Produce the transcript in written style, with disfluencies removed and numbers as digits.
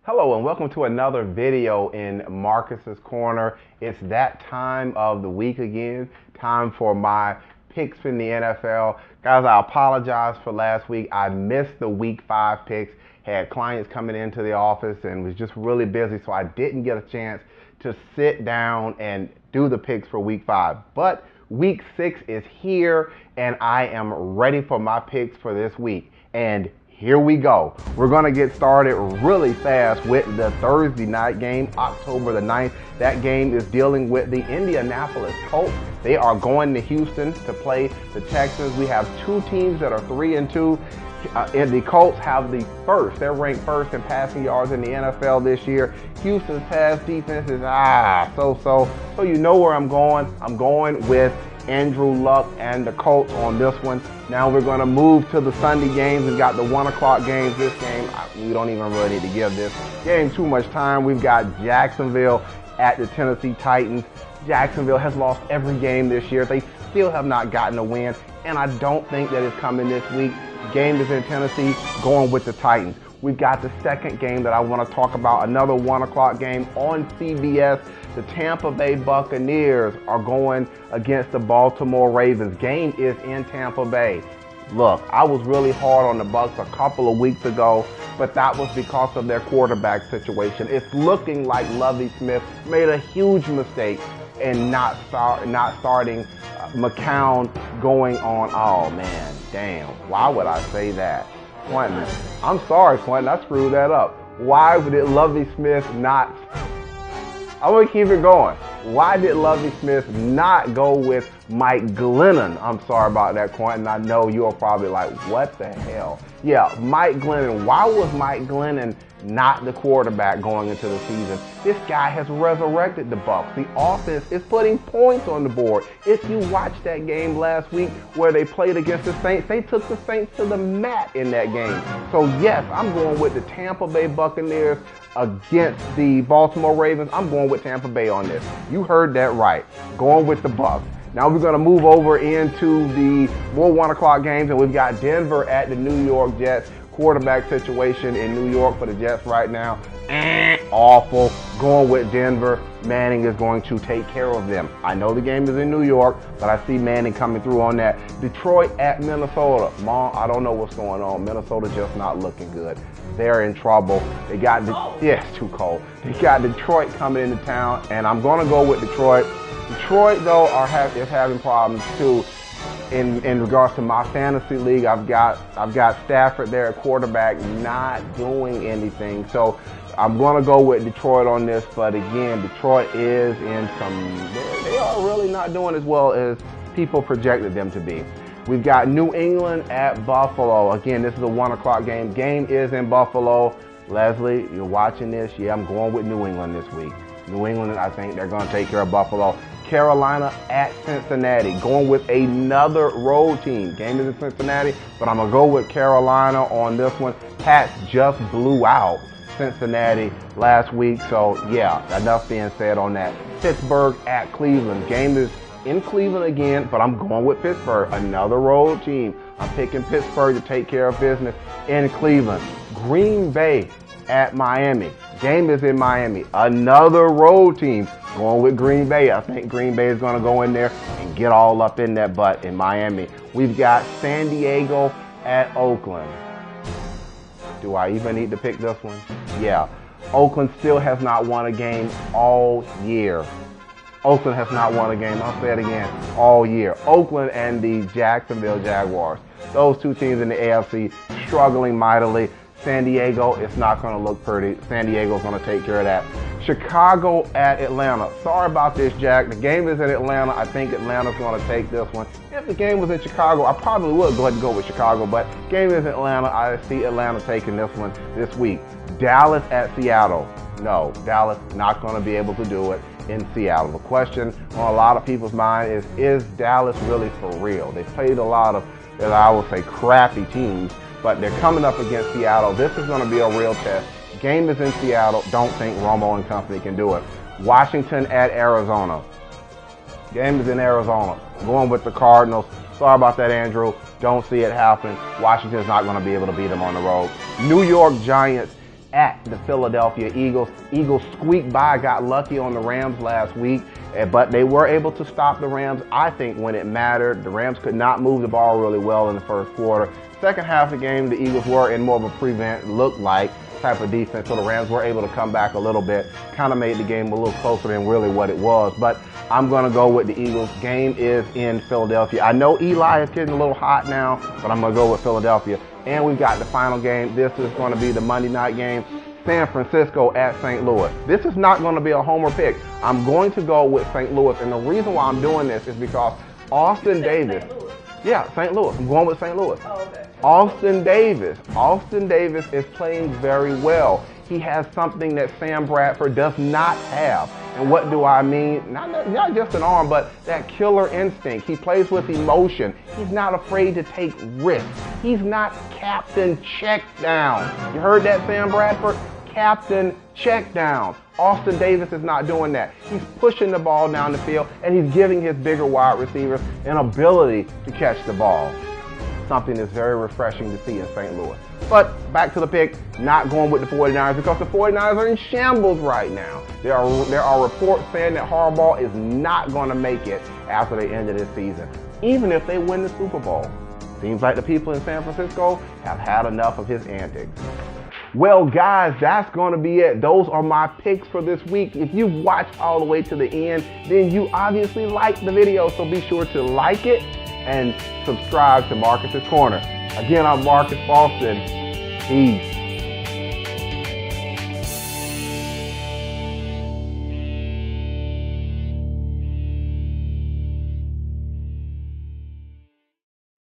Hello and welcome to another video in Marcus's Corner. It's that time of the week again, time for my picks in the NFL. Guys, I apologize for last week. I missed the week 5 picks, had clients coming into the office and was just really busy, so I didn't get a chance to sit down and do the picks for week 5. But week 6 is here and I am ready for my picks for this week. And here we go. We're going to get started really fast with the Thursday night game, October the 9th. That game is dealing with the Indianapolis Colts. They are going to Houston to play the Texans. We have two teams that are 3-2. And the Colts have the first. They're ranked first in passing yards in the NFL this year. Houston's pass defense is so. So you know where I'm going. I'm going with Andrew Luck and the Colts on this one. Now we're going to move to the Sunday games. We've got the 1 o'clock games. This game, we don't even really need to give this game too much time. We've got Jacksonville at the Tennessee Titans. Jacksonville has lost every game this year. They still have not gotten a win, and I don't think that it's coming this week. Game is in Tennessee, going with the Titans. We've got the second game that I want to talk about, another 1 o'clock game on CBS. The Tampa Bay Buccaneers are going against the Baltimore Ravens. Game is in Tampa Bay. Look, I was really hard on the Bucs a couple of weeks ago, but that was because of their quarterback situation. It's looking like Lovie Smith made a huge mistake in not starting McCown going on. Oh man, damn. Why would I say that? Quentin, I'm sorry, Quentin, I screwed that up. Why did Lovie Smith not? I'm going to keep it going. Why did Lovie Smith not go with Mike Glennon? I'm sorry about that, Quentin. I know you're probably like, what the hell? Yeah, Mike Glennon. Why was Mike Glennon not the quarterback going into the season? This guy has resurrected the Bucs. The offense is putting points on the board. If you watched that game last week where they played against the Saints, they took the Saints to the mat in that game. So yes, I'm going with the Tampa Bay Buccaneers against the Baltimore Ravens. I'm going with Tampa Bay on this. You heard that right. Going with the Bucs. Now we're going to move over into the more 1 o'clock games, and we've got Denver at the New York Jets. Quarterback situation in New York for the Jets right now, awful. Going with Denver. Manning is going to take care of them. I know the game is in New York, but I see Manning coming through on that. Detroit at Minnesota. Mom, I don't know what's going on. Minnesota just not looking good. They're in trouble. They got it's too cold. They got Detroit coming into town, and I'm going to go with Detroit. Detroit though is having problems too. In regards to my fantasy league, I've got Stafford there at quarterback, not doing anything. So I'm going to go with Detroit on this. But again, Detroit is in they are really not doing as well as people projected them to be. We've got New England at Buffalo. Again, this is a 1 o'clock game. Game is in Buffalo. Leslie, you're watching this. Yeah, I'm going with New England this week. New England, I think they're going to take care of Buffalo. Carolina at Cincinnati, going with another road team. Game is in Cincinnati, but I'm going to go with Carolina on this one. Pats just blew out Cincinnati last week, so yeah, enough being said on that. Pittsburgh at Cleveland. Game is in Cleveland again, but I'm going with Pittsburgh, another road team. I'm picking Pittsburgh to take care of business in Cleveland. Green Bay at Miami. Game is in Miami, another road team. Going with Green Bay. I think Green Bay is going to go in there and get all up in that butt in Miami. We've got San Diego at Oakland. Do I even need to pick this one? Yeah. Oakland still has not won a game all year. Oakland has not won a game, I'll say it again, all year. Oakland and the Jacksonville Jaguars. Those two teams in the AFC struggling mightily. San Diego, it's not going to look pretty. San Diego's going to take care of that. Chicago at Atlanta. Sorry about this, Jack. The game is in Atlanta. I think Atlanta's going to take this one. If the game was in Chicago, I probably would go ahead and go with Chicago, but game is in Atlanta. I see Atlanta taking this one this week. Dallas at Seattle. No, Dallas not going to be able to do it in Seattle. The question on a lot of people's mind is Dallas really for real? They played a lot of, as I would say, crappy teams, but they're coming up against Seattle. This is going to be a real test. Game is in Seattle. Don't think Romo and company can do it. Washington at Arizona. Game is in Arizona. Going with the Cardinals. Sorry about that, Andrew. Don't see it happen. Washington's not going to be able to beat them on the road. New York Giants at the Philadelphia Eagles. Eagles squeaked by, got lucky on the Rams last week, but they were able to stop the Rams, I think, when it mattered. The Rams could not move the ball really well in the first quarter. Second half of the game, the Eagles were in more of a prevent, looked like, type of defense, so the Rams were able to come back a little bit, kind of made the game a little closer than really what it was. But I'm going to go with the Eagles. Game is in Philadelphia. I know Eli is getting a little hot now, but I'm going to go with Philadelphia. And we've got the final game. This is going to be the Monday night game. San Francisco at St. Louis. This is not going to be a homer pick. I'm going to go with St. Louis, and the reason why I'm doing this is because Austin Davis. Yeah, St. Louis. I'm going with St. Louis. Oh, okay. Austin Davis is playing very well. He has something that Sam Bradford does not have. And what do I mean? Not just an arm, but that killer instinct. He plays with emotion. He's not afraid to take risks. He's not Captain Check Down. You heard that, Sam Bradford? Captain Check Down. Austin Davis is not doing that. He's pushing the ball down the field, and he's giving his bigger wide receivers an ability to catch the ball. Something that's very refreshing to see in St. Louis. But back to the pick, not going with the 49ers because the 49ers are in shambles right now. There are reports saying that Harbaugh is not going to make it after the end of this season, even if they win the Super Bowl. Seems like the people in San Francisco have had enough of his antics. Well, guys, that's going to be it. Those are my picks for this week. If you've watched all the way to the end, then you obviously liked the video, so be sure to like it and subscribe to Marcus's Corner. Again, I'm Marcus Boston. Peace.